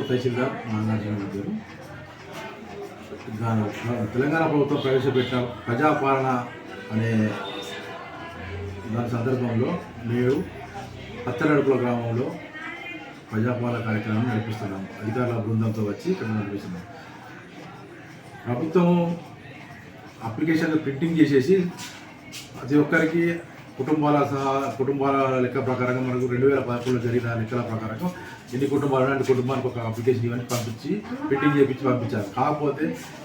తహసీల్దార్ నాగార్జున గారు. తెలంగాణ ప్రభుత్వం ప్రవేశపెట్టిన ప్రజాపాలన అనే దాని సందర్భంలో నేడు పచ్చరడుకుల గ్రామంలో ప్రజాపాలన కార్యక్రమం నడిపిస్తున్నాం. అధికారుల బృందంతో వచ్చి ఇక్కడ నడిపిస్తున్నాం. ప్రభుత్వం అప్లికేషన్లు ప్రింటింగ్ చేసేసి ప్రతి ఒక్కరికి కుటుంబాల లెక్క ప్రకారంగా మనకు 2011లో జరిగిన లెక్కల ప్రకారంగా ఎన్ని కుటుంబాలు అన్ని కుటుంబానికి ఒక అప్లికేషన్ ఇవన్నీ పంపించి ప్రింటింగ్ చేయించి పంపించారు. కాకపోతే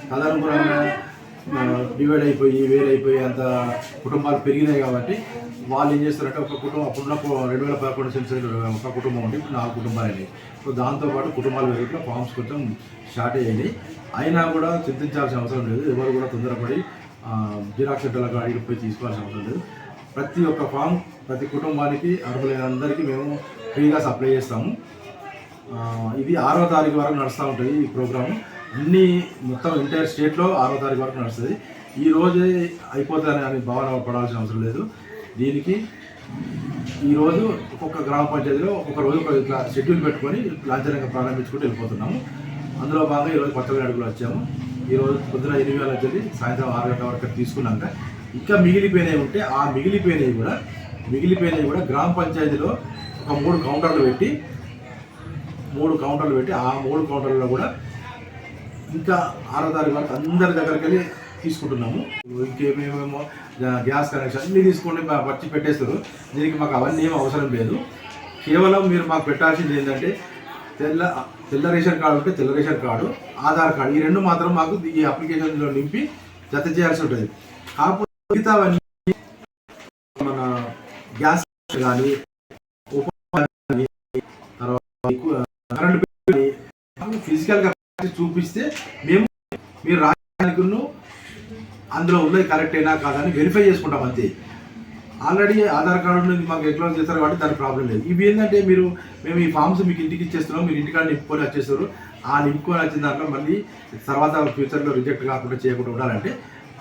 సాధారణంగా డివైడ్ అయిపోయి వేరైపోయి అంత కుటుంబాలు పెరిగినాయి కాబట్టి వాళ్ళు ఏం చేస్తారంటే ఒక కుటుంబం అప్పుడున్న 2011 సెన్సస్ ఒక కుటుంబం ఉండి ఇప్పుడు 4 కుటుంబాలు అయినాయి. సో దాంతోపాటు కుటుంబాల పెరుగుట్లో ఫామ్స్ కొంచెం షార్ట్ అయ్యాయి. అయినా కూడా చింతించాల్సిన అవసరం లేదు. ఎవరు కూడా తొందరపడి జిరాక్స్ సెంటర్లకు అడిగి పోయి తీసుకోవాల్సిన అవసరం లేదు. ప్రతి ఒక్క ఫామ్ ప్రతి కుటుంబానికి అర్హులైన అందరికీ మేము ఫ్రీగా సప్లై చేస్తాము. ఇది 6వ తారీఖు వరకు నడుస్తూ ఉంటుంది. ఈ ప్రోగ్రాము అన్ని మొత్తం ఎంటైర్ స్టేట్లో 6వ తారీఖు వరకు నడుస్తుంది. ఈ రోజే అయిపోతుందని అని భావన పడాల్సిన అవసరం లేదు. దీనికి ఈరోజు ఒక్కొక్క గ్రామ పంచాయతీలో ఒక్కొక్క రోజు ఇట్లా షెడ్యూల్ పెట్టుకొని లాంఛనంగా ప్రారంభించుకుంటూ వెళ్ళిపోతున్నాము. అందులో భాగంగా ఈరోజు కొత్తగా అడుగులు వచ్చాము. ఈరోజు పొద్దున 8 గంటల నుంచి సాయంత్రం 6 గంటల వరకు తీసుకున్నాక ఇంకా మిగిలిపోయినవి ఉంటే ఆ మిగిలిపోయినవి కూడా గ్రామ పంచాయతీలో ఒక 3 కౌంటర్లు పెట్టి ఆ 3 కౌంటర్లలో కూడా ఇంకా 6వ తారీఖు వరకు అందరి దగ్గరికి వెళ్ళి తీసుకుంటున్నాము. ఇంకేమేమేమో గ్యాస్ కనెక్షన్ అన్నీ తీసుకొని వచ్చి పెట్టేస్తారు. దీనికి మాకు అవన్నీ ఏం అవసరం లేదు. కేవలం మీరు మాకు పెట్టాల్సింది ఏంటంటే తెల్ల రేషన్ కార్డు ఉంటే తెల్ల రేషన్ కార్డు, ఆధార్ కార్డు, ఈ 2 మాత్రం మాకు ఈ అప్లికేషన్లో నింపి జత చేయాల్సి ఉంటుంది. కాకపోతే మిగతావన్నీ మన గ్యాస్ కానీ తర్వాత కరెంట్ బిల్ ఫిజికల్గా చూపిస్తే మీరు రాజధానికి అందులో ఉన్నది కరెక్టేనా కాదని వెరిఫై చేసుకుంటాం అంతే. ఆల్రెడీ ఆధార్ కార్డు ఉన్నది మాకు ఎక్లోజ్ చేస్తారు కాబట్టి దానికి ప్రాబ్లం లేదు. ఇవి ఏంటంటే మేము ఈ ఫామ్స్ మీకు ఇంటికి ఇచ్చేస్తున్నాం, మీరు ఇంటికాడ నింపుకొని వచ్చేస్తారు. ఆ నింపుకొని వచ్చిన దాంట్లో మళ్ళీ తర్వాత ఫ్యూచర్లో రిజెక్ట్ కాకుండా చేయకుండా ఉండాలంటే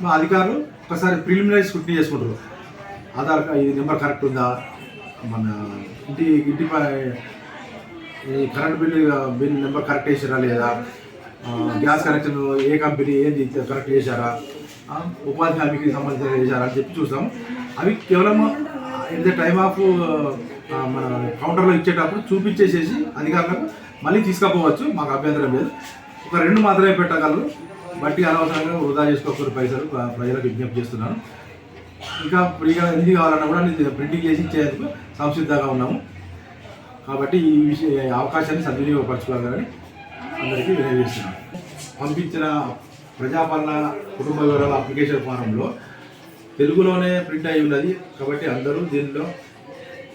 మా అధికారులు ఒకసారి ప్రిలిమినరీ స్క్రూటినీ చేసుకుంటారు. ఆధార్ ఇది నెంబర్ కరెక్ట్ ఉందా, మన ఇంటి కరెంట్ బిల్ నెంబర్ కరెక్ట్ చేసారా లేదా, గ్యాస్ కనెక్షన్ ఏ కంపెనీ ఏంది కరెక్ట్ చేశారా, ఉపాధి హామీకి సంబంధించిన చేశారా అని చెప్పి చూస్తాం. అవి కేవలం ఇన్ ద టైమ్ ఆఫ్ మన కౌంటర్లో ఇచ్చేటప్పుడు చూపించేసేసి అధికారులకు మళ్ళీ తీసుకపోవచ్చు. మాకు అభ్యంతరం లేదు. ఒక 2 మాత్రమే పెట్టగలరు. బట్టి అనవసరంగా వృధా చేసుకోకూడదు పైసలు ప్రజలకు విజ్ఞప్తి చేస్తున్నాను. ఇంకా ఫ్రీగా ఎన్ని కావాలన్నా కూడా ప్రింటింగ్ చేసి ఇచ్చేందుకు సంసిద్ధంగా ఉన్నాము. కాబట్టి ఈ అవకాశాన్ని సద్వినియోగపరచుకోవాలని అందరికీ వినియోగిస్తున్నాను. పంపించిన ప్రజాపాలన కుటుంబ వివరాల అప్లికేషన్ ఫారంలో తెలుగులోనే ప్రింట్ అయి ఉన్నది కాబట్టి అందరూ దీనిలో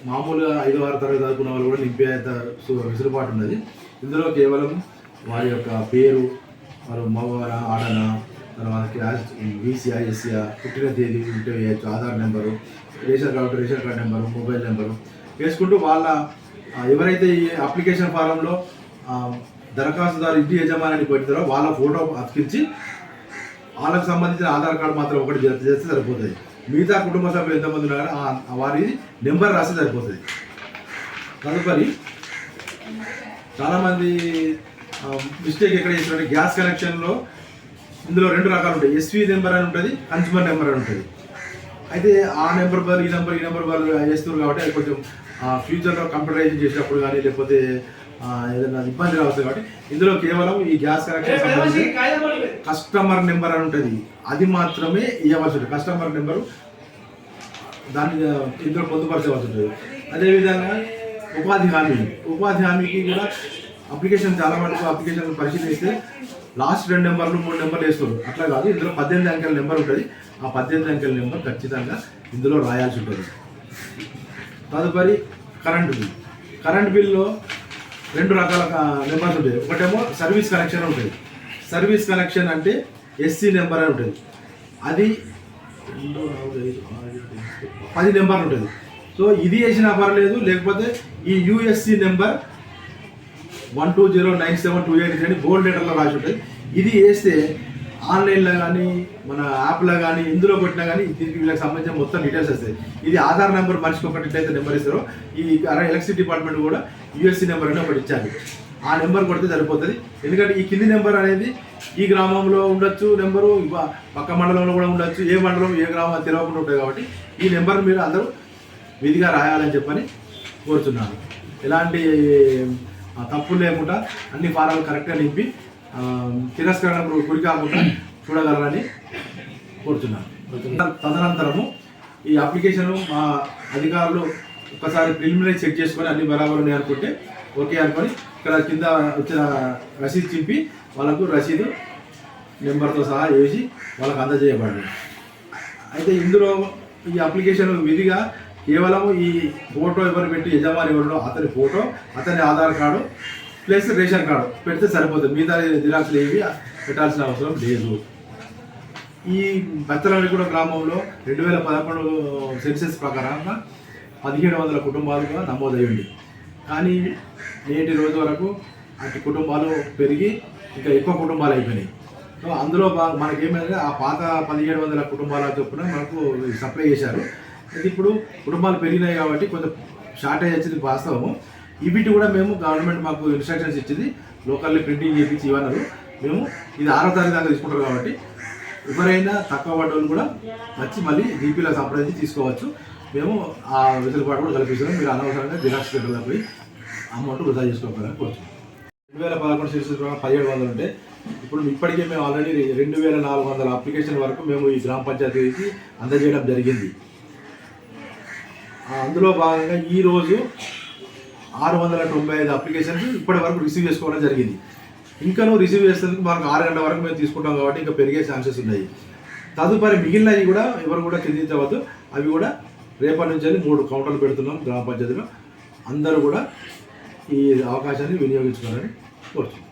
మామూలుగా 5వ తరగతి చదువుకున్న వాళ్ళు కూడా నింపేంత వెసులుబాటు ఉన్నది. ఇందులో కేవలం వారి యొక్క పేరు, వారు మగవార ఆడన, తర్వాత క్యాస్ట్, బీసీఆ, ఎస్సీఆ, పుట్టిన తేదీ ఉంటే వేయచ్చు, Aadhaar number, ration card number, mobile number వేసుకుంటూ వాళ్ళ ఎవరైతే ఈ అప్లికేషన్ ఫారంలో దరఖాస్తుదారు ఇంటి యజమాని పెడతారో వాళ్ళ ఫోటో అతికించి వాళ్ళకు సంబంధించిన ఆధార్ కార్డు మాత్రం ఒకటి చేస్తే సరిపోతుంది. మిగతా కుటుంబ సభ్యులు ఎంతమంది ఉన్నారో వారి నెంబర్ రాస్తే సరిపోతుంది. తదుపరి చాలామంది మిస్టేక్ ఎక్కడ చేస్తున్నారంటే గ్యాస్ కనెక్షన్లో ఇందులో 2 రకాలు ఉంటాయి. ఎస్వీ నెంబర్ అని ఉంటుంది, కన్స్యూమర్ నెంబర్ అని ఉంటుంది. అయితే ఆ నెంబర్ బదులు ఈ నెంబర్ బదులు చేస్తున్నారు కాబట్టి అది కొంచెం ఫ్యూచర్లో కంప్యూటరైజ్ చేసినప్పుడు కానీ లేకపోతే ఏదైనా ఇబ్బంది రావచ్చు. కాబట్టి ఇందులో కేవలం ఈ గ్యాస్ కనెక్షన్ సంబంధించి కస్టమర్ నెంబర్ అని ఉంటుంది, అది మాత్రమే ఇవ్వవలసి ఉంటుంది. కస్టమర్ నెంబరు దాన్ని ఇందులో పొందుపరచవలసి ఉంటుంది. అదేవిధంగా ఉపాధి హామీకి కూడా అప్లికేషన్ చాలా మటుకు అప్లికేషన్ పరిశీలిస్తే లాస్ట్ 2 నెంబర్లు 3 నెంబర్లు వేస్తారు. అట్లా కాదు, ఇందులో 18 అంకెల నెంబర్ ఉంటుంది. ఆ 18 అంకెల నెంబర్ ఖచ్చితంగా ఇందులో రాయాల్సి ఉంటుంది. తదుపరి కరెంట్ బిల్లో 2 రకాల నెంబర్స్ ఉంటాయి. ఒకటేమో సర్వీస్ కనెక్షన్ ఉంటుంది. సర్వీస్ కనెక్షన్ అంటే ఎస్సీ నెంబర్ అని ఉంటుంది. అది 10 నెంబర్లు ఉంటుంది. సో ఇది వేసినా పర్లేదు, లేకపోతే ఈ యూఎస్సి నెంబర్ 1209728 అని బోల్డ్ లెటర్లో రాసి ఉంటుంది. ఇది వేస్తే ఆన్లైన్లో కానీ మన యాప్లో కానీ ఇందులో పెట్టినా కానీ దీనికి వీళ్ళకి సంబంధించిన మొత్తం డీటెయిల్స్ వస్తాయి. ఇది ఆధార్ నెంబర్ మనిషికి ఒకటి నెంబర్ ఇస్తారో ఈ ఎలక్ట్రిసిటీ డిపార్ట్మెంట్ కూడా యూఎస్సి నెంబర్ అని ఒకటి ఇచ్చారు. ఆ నెంబర్ కొడితే సరిపోతుంది. ఎందుకంటే ఈ కింది నెంబర్ అనేది ఈ గ్రామంలో ఉండొచ్చు, నెంబరు పక్క మండలంలో కూడా ఉండొచ్చు, ఏ మండలం ఏ గ్రామం తెలియకుండా ఉంటుంది. కాబట్టి ఈ నెంబర్ మీరు అందరూ విధిగా రాయాలని చెప్పని కోరుతున్నాను. ఎలాంటి తప్పులు లేకుండా అన్ని ఫారాలు కరెక్ట్గా నింపి తిరస్కరణకు గురి కాకుండా చూడగలరని కోరుతున్నాను. తదనంతరము ఈ అప్లికేషన్ మా అధికారులు ఒకసారి ప్రిలిమినరీ చెక్ చేసుకొని అన్ని బరాబర్ ఉన్నాయి అనుకుంటే ఓకే అనుకొని ఇక్కడ కింద వచ్చిన రసీదు చింపి వాళ్ళకు రసీదు నెంబర్తో సహా వేసి వాళ్ళకు అందజేయబడింది. అయితే ఇందులో ఈ అప్లికేషన్ విధిగా కేవలం ఈ ఫోటో ఎవరు పెట్టి యజమాని ఎవరిలో అతని ఫోటో, అతని Aadhaar card plus ration card పెడితే సరిపోతుంది. మిగతా జిరాక్స్లు ఏవి పెట్టాల్సిన అవసరం లేదు. ఈ బత్తలగూడ గ్రామంలో 2011 సెన్సెస్ ప్రకారంగా 1700 కుటుంబాలుగా నమోదయ్యింది. కానీ నేటి రోజు వరకు అటు కుటుంబాలు పెరిగి ఇంకా ఎక్కువ కుటుంబాలు అయిపోయినాయి. సో అందులో మనకేమైందంటే ఆ పాత 1700 కుటుంబాల చొప్పున మనకు సప్లై చేశారు. అయితే ఇప్పుడు కుటుంబాలు పెరిగినాయి కాబట్టి కొంచెం షార్టేజ్ వచ్చింది వాస్తవము. వీటి కూడా మేము గవర్నమెంట్ మాకు ఇన్స్ట్రక్షన్స్ ఇచ్చింది, లోకల్లీ ప్రింటింగ్ చేయించి ఇవ్వన్నారు. మేము ఇది 6వ తారీఖు దాకా తీసుకుంటారు కాబట్టి ఎవరైనా తక్కువ పడ్డోళ్ళు కూడా వచ్చి మళ్ళీ జీపీలో సంప్రదించి తీసుకోవచ్చు. మేము ఆ వెసులుబాటు కూడా కల్పిస్తున్నాం. మీరు అనవసరంగా జిరాక్స్ సెంటర్లో పోయి అమౌంట్ వృధా చేసుకోవాలని కోరుతున్నాం. 2011 సెన్సెస్ 1700 ఉంటే ఇప్పుడు ఇప్పటికే మేము ఆల్రెడీ 2400 అప్లికేషన్ వరకు మేము ఈ గ్రామ పంచాయతీకి అందజేయడం జరిగింది. అందులో భాగంగా ఈరోజు 695 అప్లికేషన్స్ ఇప్పటి వరకు రిసీవ్ చేసుకోవడం జరిగింది. ఇంకా నువ్వు రిసీవ్ చేసేందుకు మనకు 6 గంటల వరకు మేము తీసుకుంటాం కాబట్టి ఇంకా పెరిగే ఛాన్సెస్ ఉన్నాయి. తదుపరి మిగిలినవి కూడా ఎవరు కూడా చింతించవద్దు. అవి కూడా రేపటి నుంచి 3 కౌంటర్లు పెడుతున్నాం గ్రామ పంచాయతీలో. అందరూ కూడా ఈ అవకాశాన్ని వినియోగించుకోవాలని కోరుతున్నాం.